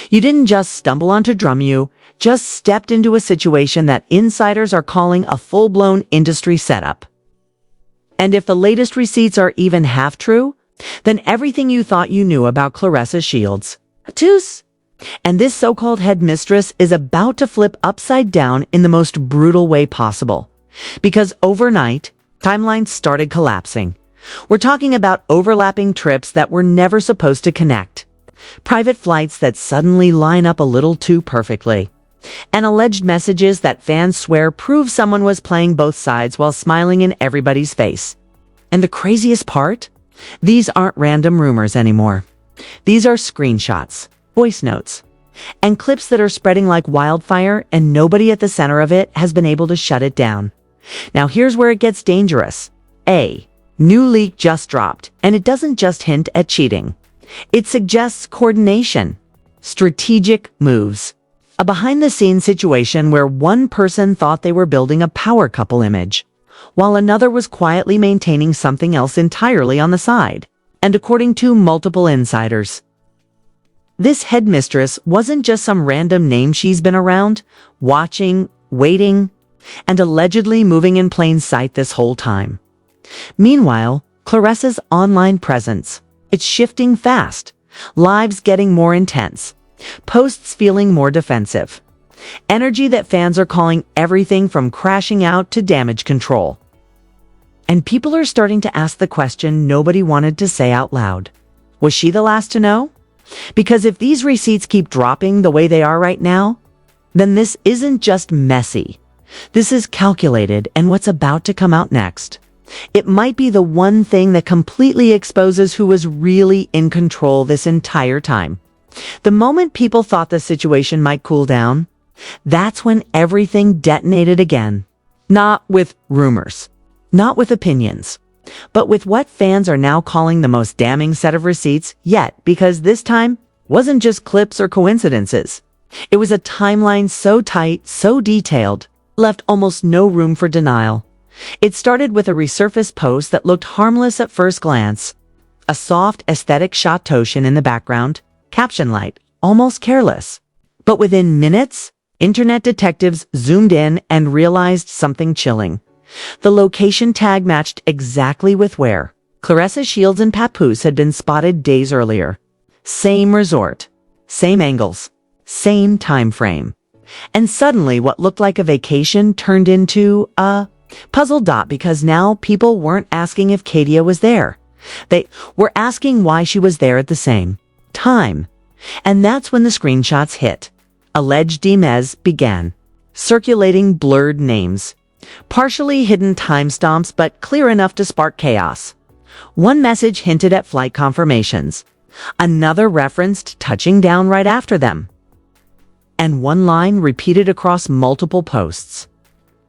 You didn't just stumble onto Drumu, just stepped into a situation that insiders are calling a full-blown industry setup. And if the latest receipts are even half true, then everything you thought you knew about Claressa Shields. Papoose. And this so-called head mistress is about to flip upside down in the most brutal way possible. Because overnight, timelines started collapsing. We're talking about overlapping trips that were never supposed to connect. Private flights that suddenly line up a little too perfectly. And alleged messages that fans swear prove someone was playing both sides while smiling in everybody's face. And the craziest part? These aren't random rumors anymore. These are screenshots, voice notes, and clips that are spreading like wildfire, and nobody at the center of it has been able to shut it down. Now here's where it gets dangerous. A. New leak just dropped, and it doesn't just hint at cheating. It suggests coordination, strategic moves. A behind-the-scenes situation where one person thought they were building a power couple image, while another was quietly maintaining something else entirely on the side. And according to multiple insiders, this headmistress wasn't just some random name she's been around, watching, waiting, and allegedly moving in plain sight this whole time. Meanwhile, Claressa's online presence, it's shifting fast, lives getting more intense, posts feeling more defensive, energy that fans are calling everything from crashing out to damage control. And people are starting to ask the question nobody wanted to say out loud. Was she the last to know? Because if these receipts keep dropping the way they are right now, then this isn't just messy. This is calculated, and what's about to come out next, it might be the one thing that completely exposes who was really in control this entire time. The moment people thought the situation might cool down, that's when everything detonated again. Not with rumors, not with opinions, but with what fans are now calling the most damning set of receipts yet, because this time wasn't just clips or coincidences. It was a timeline so tight, so detailed, left almost no room for denial. It started with a resurfaced post that looked harmless at first glance. A soft, aesthetic shot Toshin in the background, caption light, almost careless. But within minutes, internet detectives zoomed in and realized something chilling. The location tag matched exactly with where Claressa Shields and Papoose had been spotted days earlier. Same resort, same angles, same time frame. And suddenly what looked like a vacation turned into a puzzle dot, because now people weren't asking if Kadia was there. They were asking why she was there at the same time. And that's when the screenshots hit. Alleged DMs began, circulating blurred names, partially hidden timestamps but clear enough to spark chaos. One message hinted at flight confirmations, another referenced touching down right after them, and one line repeated across multiple posts.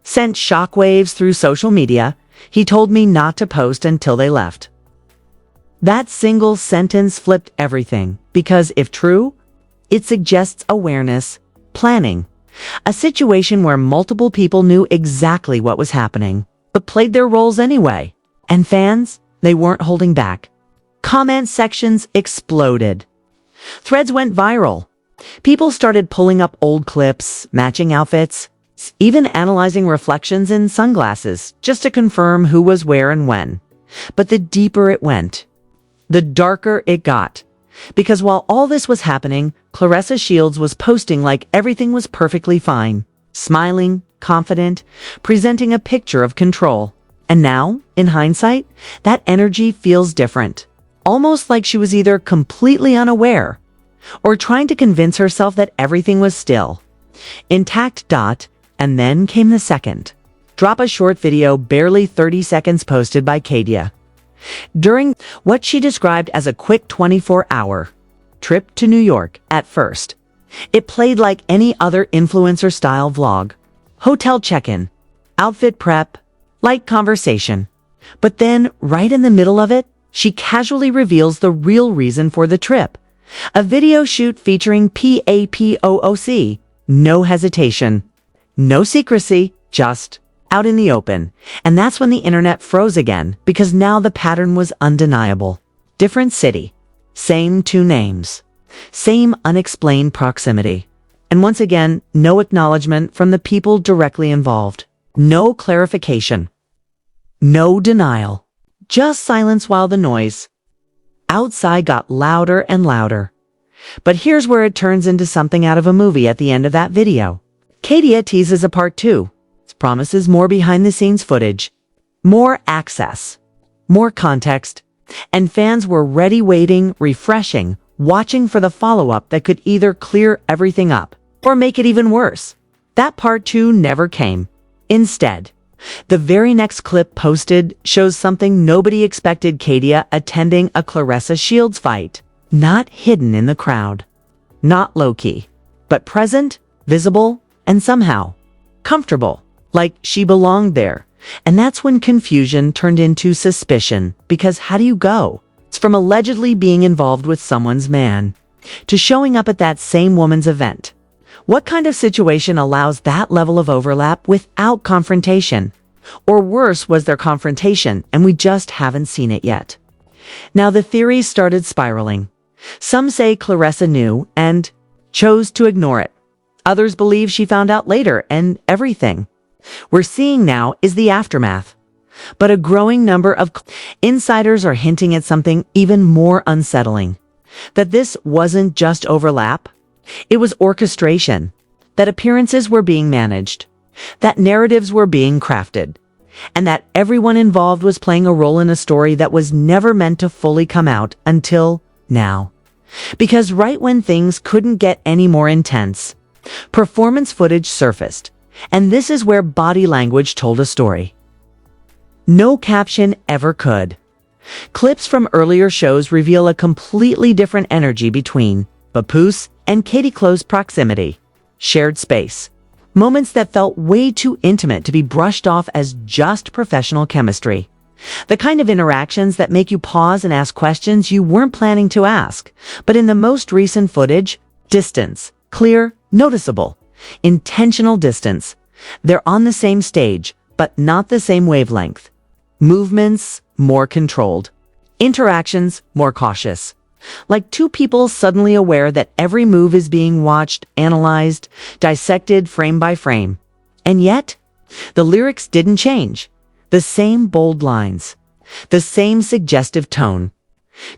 Sent shockwaves through social media. He told me not to post until they left. That single sentence flipped everything, because if true, it suggests awareness, planning, a situation where multiple people knew exactly what was happening, but played their roles anyway. And fans, they weren't holding back. Comment sections exploded. Threads went viral. People started pulling up old clips, matching outfits, even analyzing reflections in sunglasses just to confirm who was where and when. But the deeper it went, the darker it got. Because while all this was happening, Claressa Shields was posting like everything was perfectly fine, smiling, confident, presenting a picture of control. And now, in hindsight, that energy feels different. Almost like she was either completely unaware or trying to convince herself that everything was still intact. And then came the second. Drop a short video barely 30 seconds posted by Kadia. During what she described as a quick 24-hour trip to New York at first. It played like any other influencer-style vlog. Hotel check-in, outfit prep, light conversation. But then, right in the middle of it, she casually reveals the real reason for the trip. A video shoot featuring Papooze. No hesitation. No secrecy, just out in the open. And that's when the internet froze again, because now the pattern was undeniable. Different city, same two names. Same unexplained proximity. And once again, no acknowledgement from the people directly involved. No clarification. No denial. Just silence while the noise outside got louder and louder. But here's where it turns into something out of a movie at the end of that video. Kadia teases a part 2. It promises more behind-the-scenes footage, more access, more context, and fans were ready, waiting, refreshing, watching for the follow-up that could either clear everything up or make it even worse. That part 2 never came. Instead, the very next clip posted shows something nobody expected: Kadia attending a Claressa Shields fight. Not hidden in the crowd. Not low-key. But present, visible, and somehow comfortable. Like she belonged there. And that's when confusion turned into suspicion. Because how do you go? It's from allegedly being involved with someone's man to showing up at that same woman's event. What kind of situation allows that level of overlap without confrontation? Or worse, was there confrontation and we just haven't seen it yet? Now the theories started spiraling. Some say Claressa knew and chose to ignore it. Others believe she found out later and everything we're seeing now is the aftermath. But a growing number of insiders are hinting at something even more unsettling. That this wasn't just overlap. It was orchestration. That appearances were being managed. That narratives were being crafted. And that everyone involved was playing a role in a story that was never meant to fully come out until now. Because right when things couldn't get any more intense, performance footage surfaced. And this is where body language told a story no caption ever could. Clips from earlier shows reveal a completely different energy between Papoose and Katie. Close proximity, shared space, moments that felt way too intimate to be brushed off as just professional chemistry. The kind of interactions that make you pause and ask questions you weren't planning to ask. But in the most recent footage, distance, clear, noticeable, intentional distance. They're on the same stage, but not the same wavelength. Movements, more controlled. Interactions, more cautious. Like two people suddenly aware that every move is being watched, analyzed, dissected frame by frame. And yet, the lyrics didn't change. The same bold lines. The same suggestive tone.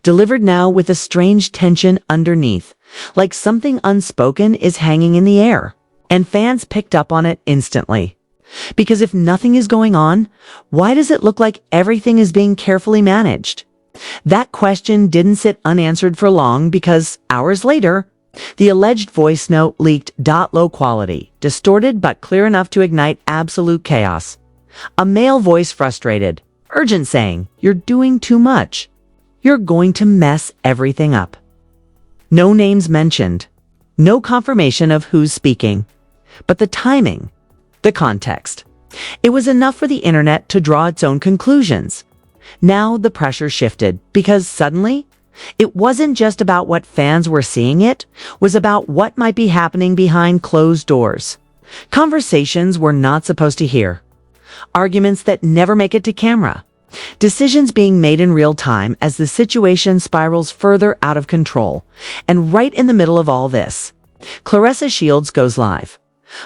Delivered now with a strange tension underneath, like something unspoken is hanging in the air. And fans picked up on it instantly. Because if nothing is going on, why does it look like everything is being carefully managed? That question didn't sit unanswered for long because, hours later, the alleged voice note leaked. Low quality, distorted but clear enough to ignite absolute chaos. A male voice, frustrated, urgent, saying, "You're doing too much. You're going to mess everything up." No names mentioned. No confirmation of who's speaking. But the timing, the context. It was enough for the internet to draw its own conclusions. Now the pressure shifted because suddenly, it wasn't just about what fans were seeing, it was about what might be happening behind closed doors. Conversations we're not supposed to hear. Arguments that never make it to camera. Decisions being made in real time as the situation spirals further out of control. And right in the middle of all this, Claressa Shields goes live.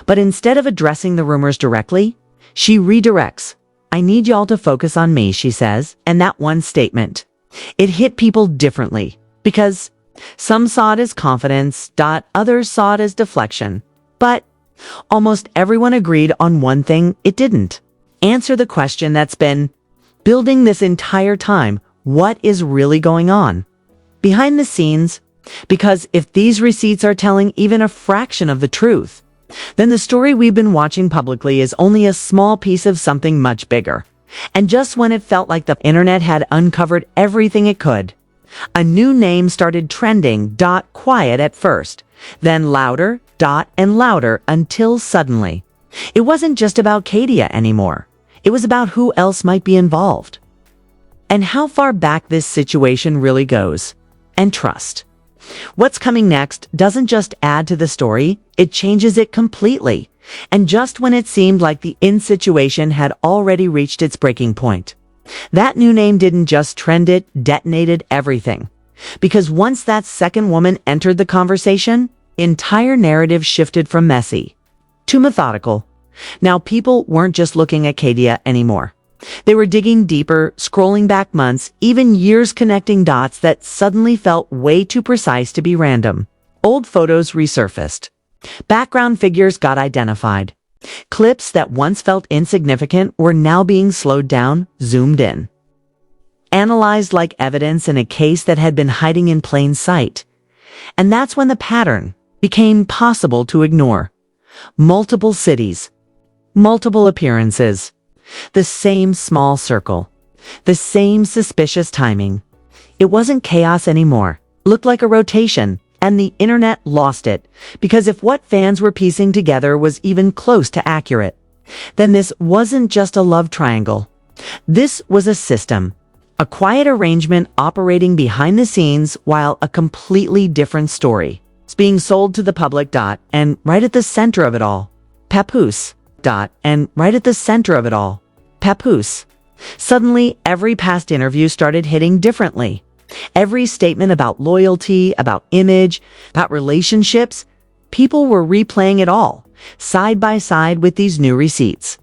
But instead of addressing the rumors directly, she redirects. "I need y'all to focus on me," she says, and that one statement. It hit people differently, because some saw it as confidence, others saw it as deflection. But almost everyone agreed on one thing: it didn't answer the question that's been building this entire time. What is really going on behind the scenes? Because if these receipts are telling even a fraction of the truth, then the story we've been watching publicly is only a small piece of something much bigger. And just when it felt like the internet had uncovered everything it could, a new name started trending. Quiet at first, then louder, and louder, until suddenly, it wasn't just about Kadia anymore. It was about who else might be involved. And how far back this situation really goes. And trust. What's coming next doesn't just add to the story, it changes it completely. And just when it seemed like the situation had already reached its breaking point, that new name didn't just trend, it detonated everything. Because once that second woman entered the conversation, entire narrative shifted from messy to methodical. Now people weren't just looking at Kadia anymore. They were digging deeper, scrolling back months, even years, connecting dots that suddenly felt way too precise to be random. Old photos resurfaced. Background figures got identified. Clips that once felt insignificant were now being slowed down, zoomed in. Analyzed like evidence in a case that had been hiding in plain sight. And that's when the pattern became possible to ignore. Multiple cities. Multiple appearances. The same small circle. The same suspicious timing. It wasn't chaos anymore. Looked like a rotation. And the internet lost it, because if what fans were piecing together was even close to accurate, then this wasn't just a love triangle. This was a system, a quiet arrangement operating behind the scenes while a completely different story is being sold to the public. And right at the center of it all, Papoose. And right at the center of it all, Papoose. Suddenly, every past interview started hitting differently. Every statement about loyalty, about image, about relationships, people were replaying it all, side by side with these new receipts.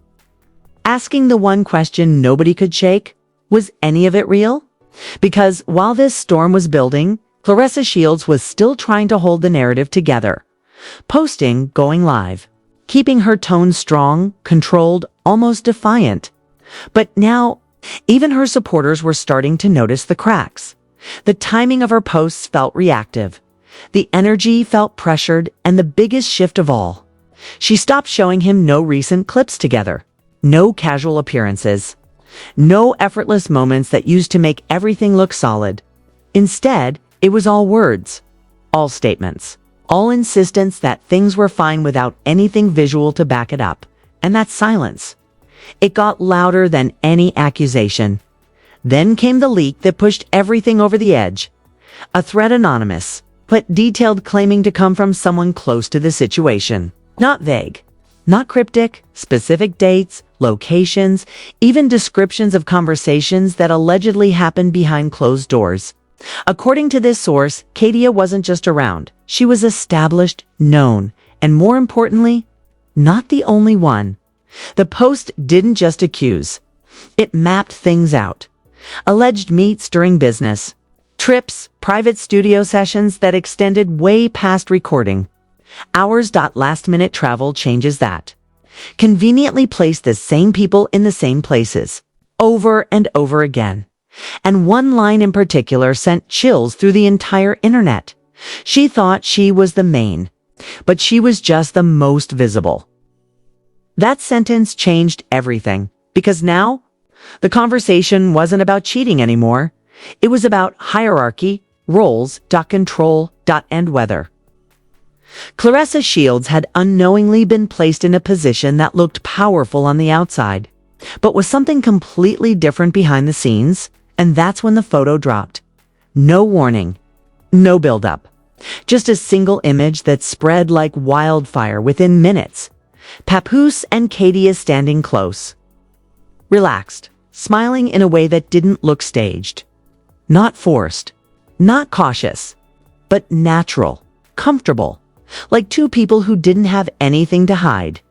Asking the one question nobody could shake, was any of it real? Because while this storm was building, Claressa Shields was still trying to hold the narrative together. Posting, going live, keeping her tone strong, controlled, almost defiant. But now, even her supporters were starting to notice the cracks. The timing of her posts felt reactive. The energy felt pressured, and the biggest shift of all, she stopped showing him no recent clips together, no casual appearances, no effortless moments that used to make everything look solid. Instead, it was all words, all statements, all insistence that things were fine without anything visual to back it up, and that silence. It got louder than any accusation. Then came the leak that pushed everything over the edge. A thread anonymous, but detailed, claiming to come from someone close to the situation. Not vague, not cryptic, specific dates, locations, even descriptions of conversations that allegedly happened behind closed doors. According to this source, Kadia wasn't just around. She was established, known, and more importantly, not the only one. The post didn't just accuse. It mapped things out. Alleged meets during business, trips, private studio sessions that extended way past recording. Hours. Last-minute travel changes that. Conveniently placed the same people in the same places, over and over again. And one line in particular sent chills through the entire internet. She thought she was the main, but she was just the most visible. That sentence changed everything, because now, the conversation wasn't about cheating anymore. It was about hierarchy, roles, control, and whether. Claressa Shields had unknowingly been placed in a position that looked powerful on the outside, but was something completely different behind the scenes, and that's when the photo dropped. No warning, no build-up. Just a single image that spread like wildfire within minutes. Papoose and Kadia standing close. Relaxed. Smiling in a way that didn't look staged. Not forced. Not cautious. But natural. Comfortable. Like two people who didn't have anything to hide.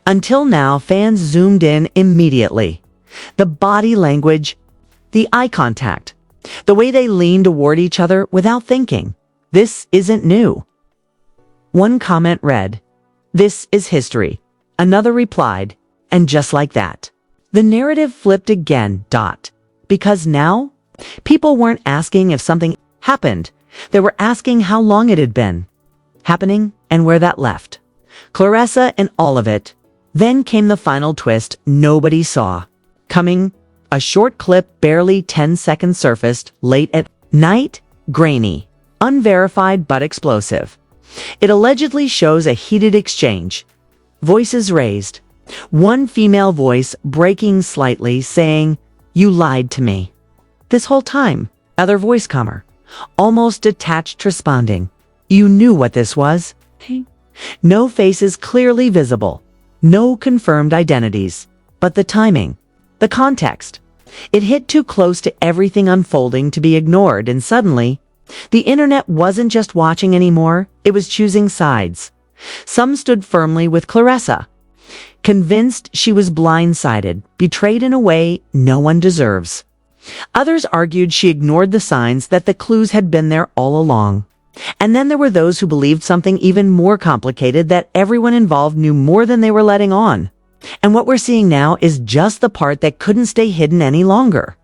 Until now, fans zoomed in immediately. The body language. The eye contact. The way they leaned toward each other without thinking. This isn't new. One comment read, "This is history." Another replied, and just like that, the narrative flipped again. Because now, people weren't asking if something happened. They were asking how long it had been happening and where that left. Claressa and all of it. Then came the final twist nobody saw coming. A short clip, barely 10 seconds, surfaced late at night, grainy, unverified but explosive. It allegedly shows a heated exchange. Voices raised. One female voice breaking slightly, saying, "You lied to me." This whole time. Other voice comer, almost detached, responding, "You knew what this was." No faces clearly visible. No confirmed identities. But the timing. The context. It hit too close to everything unfolding to be ignored, and suddenly, The internet wasn't just watching anymore, it was choosing sides. Some stood firmly with Claressa, convinced she was blindsided, betrayed in a way no one deserves. Others argued she ignored the signs, that the clues had been there all along. And then there were those who believed something even more complicated, that everyone involved knew more than they were letting on. And what we're seeing now is just the part that couldn't stay hidden any longer.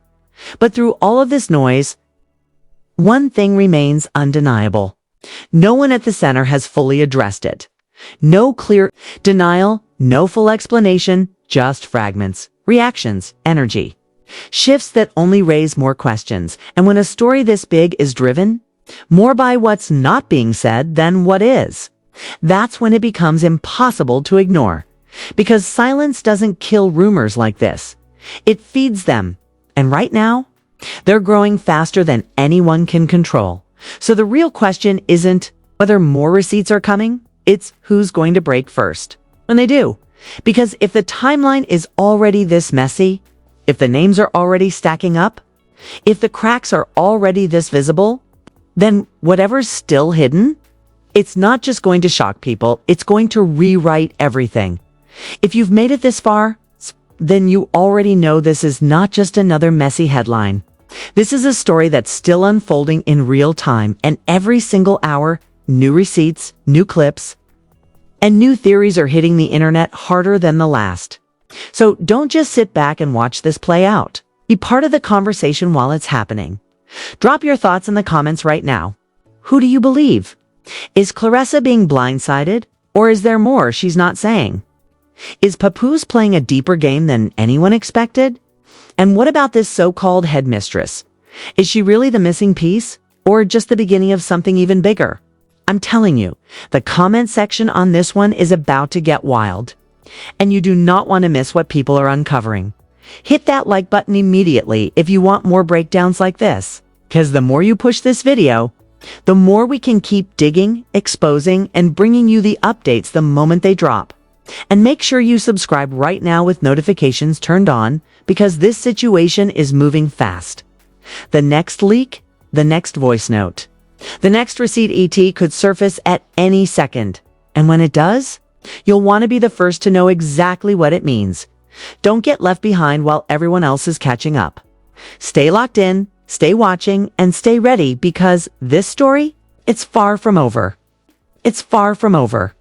But through all of this noise, one thing remains undeniable. No one at the center has fully addressed it. No clear denial, no full explanation, just fragments, reactions, energy. Shifts that only raise more questions. And when a story this big is driven more by what's not being said than what is, that's when it becomes impossible to ignore. Because silence doesn't kill rumors like this. It feeds them. And right now, they're growing faster than anyone can control. So the real question isn't whether more receipts are coming, it's who's going to break first when they do. Because if the timeline is already this messy, if the names are already stacking up, if the cracks are already this visible, then whatever's still hidden, it's not just going to shock people, it's going to rewrite everything. If you've made it this far, then you already know this is not just another messy headline. This is a story that's still unfolding in real time, and every single hour, new receipts, new clips, and new theories are hitting the internet harder than the last. So don't just sit back and watch this play out. Be part of the conversation while it's happening. Drop your thoughts in the comments right now. Who do you believe? Is Claressa being blindsided, or is there more she's not saying? Is Papoose playing a deeper game than anyone expected? And what about this so-called head mistress? Is she really the missing piece, or just the beginning of something even bigger? I'm telling you, the comment section on this one is about to get wild. And you do not want to miss what people are uncovering. Hit that like button immediately if you want more breakdowns like this. Because the more you push this video, the more we can keep digging, exposing, and bringing you the updates the moment they drop. And make sure you subscribe right now with notifications turned on, because this situation is moving fast. The next leak, the next voice note, the next receipt ET could surface at any second. And when it does, you'll want to be the first to know exactly what it means. Don't get left behind while everyone else is catching up. Stay locked in, stay watching, and stay ready, because this story, it's far from over. It's far from over.